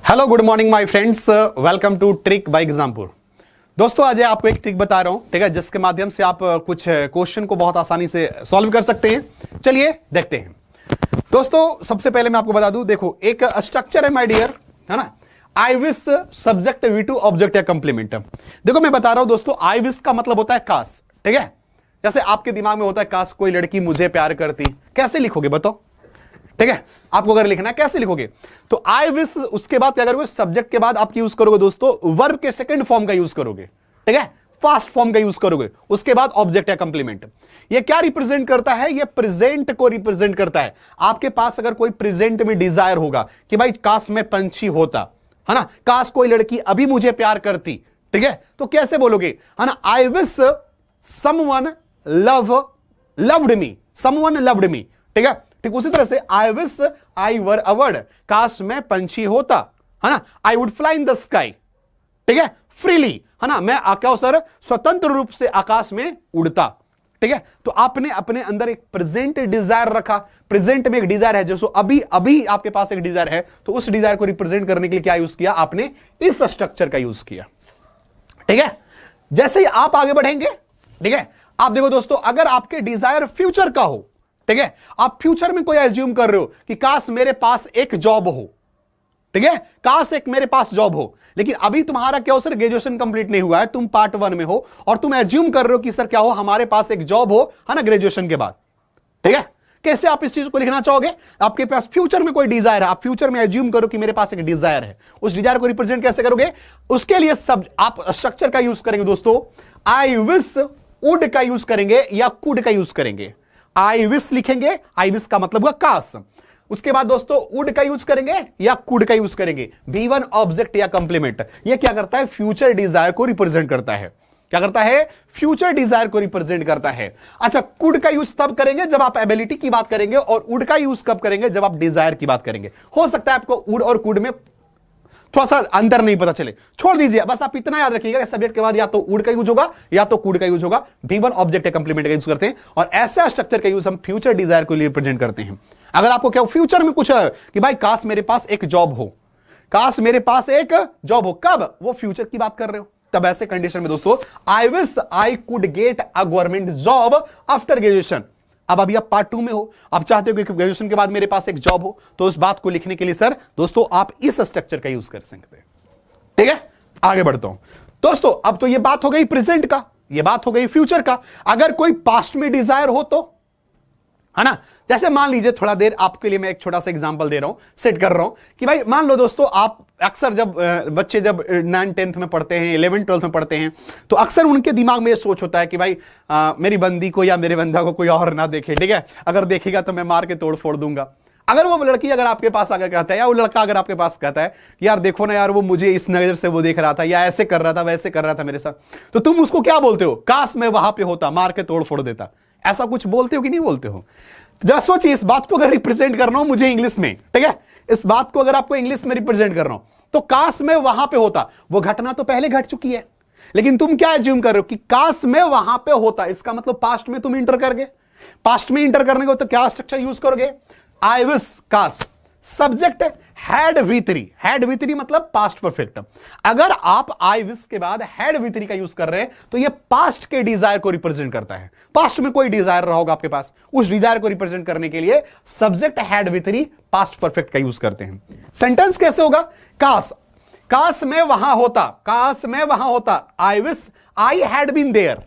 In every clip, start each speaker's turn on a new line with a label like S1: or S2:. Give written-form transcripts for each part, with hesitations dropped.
S1: Hello good morning my friends, welcome to trick by example. दोस्तों आज आपको एक ट्रिक बता रहा हूं, ठीक है, जिसके माध्यम से आप कुछ क्वेश्चन को बहुत आसानी से सॉल्व कर सकते हैं। चलिए देखते हैं। दोस्तों सबसे पहले मैं आपको बता दूं, देखो एक स्ट्रक्चर है माय डियर, है ना। I wish subject V2 object या कंप्लीमेंट। देखो मैं बता रहा हूं दोस्तों, आई विश का मतलब होता है काश, ठीक है। जैसे आपके दिमाग में होता है काश कोई लड़की मुझे प्यार करती, कैसे लिखोगे बताओ, ठीक है। आपको अगर लिखना है कैसे लिखोगे, तो आई विश, उसके बाद क्या करोगे, सब्जेक्ट के बाद आप यूज करोगे दोस्तों वर्ब के सेकंड फॉर्म का यूज करोगे, ठीक है, फास्ट फॉर्म का यूज करोगे, उसके बाद ऑब्जेक्ट या कंप्लीमेंट। ये क्या रिप्रेजेंट करता है, ये प्रेजेंट को रिप्रेजेंट करता है। आपके पास अगर कोई प्रेजेंट में डिजायर होगा कि भाई काश में पंछी होता, है ना, काश कोई लड़की अभी मुझे प्यार करती, ठीक है, तो कैसे बोलोगे, है ना, I wish someone loved me, someone loved me, ठीक है। ठीक उसी तरह से आई wish I were a bird, काश में पंछी होता, है ना, I would fly in the sky, ठीक है, फ्रीली, है ना, मैं आकाश सर स्वतंत्र रूप से आकाश में उड़ता, ठीक है। तो आपने अपने अंदर एक प्रेजेंट डिजायर रखा, प्रेजेंट में एक डिजायर है, जैसे अभी अभी आपके पास एक डिजायर है, तो उस डिजायर को रिप्रेजेंट करने के लिए क्या यूज किया आपने, इस स्ट्रक्चर का यूज किया, ठीक है। जैसे ही आप आगे बढ़ेंगे, ठीक है, आप देखो दोस्तों, अगर आपके डिजायर फ्यूचर का हो, ठीक है, आप फ्यूचर में कोई एज्यूम कर रहे हो कि काश मेरे पास एक जॉब हो, ठीक है, काश एक मेरे पास जॉब हो, लेकिन अभी तुम्हारा क्या हो सर, ग्रेजुएशन कंप्लीट नहीं हुआ है, तुम पार्ट 1 में हो और तुम एज्यूम कर रहे हो कि सर क्या हो, हमारे पास एक जॉब हो, है ना, ग्रेजुएशन के बाद, ठीक है। कैसे आप इस चीज को लिखना चाहोगे, आपके पास फ्यूचर में कोई डिजायर है, आप फ्यूचर में एज्यूम करो कि मेरे पास एक डिजायर है, उस डिजायर को रिप्रेजेंट कैसे करोगे, उसके लिए सब आप स्ट्रक्चर का यूज करेंगे दोस्तों, आई विश वुड का यूज करेंगे या कुड का यूज करेंगे। आई विश लिखेंगे, आई विश का मतलब हुआ काश, उसके बाद दोस्तों वुड का यूज करेंगे या कुड का यूज करेंगे। V1 ऑब्जेक्ट या कंप्लीमेंट, ये क्या करता है, फ्यूचर डिजायर को रिप्रेजेंट करता है, क्या करता है, फ्यूचर डिजायर को रिप्रेजेंट करता है। अच्छा, कुड का यूज तब करेंगे जब आप एबिलिटी की बात करेंगे, और वुड का यूज कब करेंगे, जब आप डिजायर की बात करेंगे। हो सकता है आपको वुड और कुड में थोड़ा सा अंतर नहीं पता चले, छोड़ दीजिए, बस आप इतना याद रखिएगा, सब्जेक्ट के बाद या तो वुड का यूज होगा या तो कुड का यूज होगा। V1 ऑब्जेक्ट या कंप्लीमेंट का यूज करते हैं, और ऐसा स्ट्रक्चर का यूज हम फ्यूचर डिजायर को रिप्रेजेंट करते हैं। अगर आपको क्या फ्यूचर में कुछ है कि भाई काश मेरे पास एक जॉब हो, काश मेरे पास एक जॉब हो, कब, वो फ्यूचर की बात कर रहे हो, तब ऐसे कंडीशन में दोस्तों आई wish I could get a government job after graduation. अब अभी आप पार्ट 2 में हो, आप चाहते हो कि ग्रेजुएशन के बाद मेरे पास एक जॉब हो, तो उस बात को लिखने के लिए सर दोस्तों आप इस स्ट्रक्चर का यूज कर सकते हैं, ठीक है। आगे बढ़ता हूं दोस्तों, अब तो ये बात हो गई प्रेजेंट का, ये बात हो गई फ्यूचर का। अगर कोई पास्ट में डिजायर हो तो, है ना, जैसे मान लीजिए, थोड़ा देर आपके लिए मैं एक छोटा सा एग्जांपल दे रहा हूं, सेट कर रहा हूं कि भाई मान लो दोस्तों, आप अक्सर जब बच्चे जब 9th 10th में पढ़ते हैं, 11th 12th में पढ़ते हैं, तो अक्सर उनके दिमाग में ये सोच होता है कि भाई मेरी बंदी को या मेरे बंदा को कोई और ना देखे, ठीक है, अगर देखेगा तो मैं मार के तोड़ फोड़ दूंगा। अगर वो लड़की अगर आपके पास आकर कहता है, या वो लड़का अगर आपके पास कहता है यार देखो ना यार, वो मुझे इस नजर से वो देख रहा था, या ऐसे कर रहा था, वैसे कर रहा था मेरे साथ, तो तुम उसको क्या बोलते हो, काश मैं वहां पे होता, मार के तोड़ फोड़ देता। ऐसा कुछ बोलते हो कि नहीं बोलते हो। जरा सोचिए, इस बात को अगर रिप्रेजेंट करना हो मुझे इंग्लिश में, ठीक है, इस बात को अगर आपको इंग्लिश में रिप्रेजेंट करना हो, तो काश मैं वहां पे होता, वो घटना तो पहले घट चुकी है, लेकिन तुम क्या एज्यूम कर रहे हो कि काश मैं वहां पे होता, इसका मतलब पास्ट में तुम इंटर कर गए। पास्ट में इंटर करने को तो क्या स्ट्रक्चर यूज करोगे, आई विश काश, subject had V3, had V3 मतलब पास्ट परफेक्ट। अगर आप आई विश के बाद हैड V3 का यूज कर रहे हैं, तो ये पास्ट के डिजायर को रिप्रेजेंट करता है। पास्ट में कोई डिजायर रहा होगा आपके पास, उस डिजायर को रिप्रेजेंट करने के लिए subject had V3 past perfect का यूज करते हैं। सेंटेंस कैसे होगा, काश, काश मैं वहां होता, काश मैं वहां होता, I wish I had been there,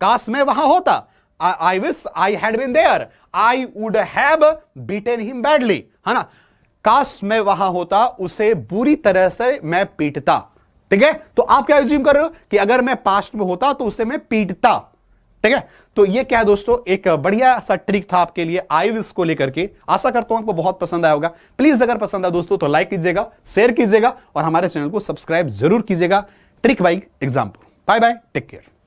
S1: काश मैं वहां होता, I wish I had been there, I would have beaten him badly, है ना, काश मैं वहां होता, उसे बुरी तरह से मैं पीटता, ठीक है। तो आप क्या एज्यूम कर रहे हो कि अगर मैं पास्ट में होता तो उसे मैं पीटता, ठीक है। तो ये क्या है दोस्तों, एक बढ़िया सा ट्रिक था आपके लिए आई विश को लेकर के। आशा करता हूं आपको बहुत पसंद आया होगा। प्लीज अगर पसंद आया दोस्तों तो लाइक कीजिएगा, शेयर कीजिएगा, और हमारे चैनल को सब्सक्राइब जरूर कीजिएगा। Trick by example. Bye bye, take care.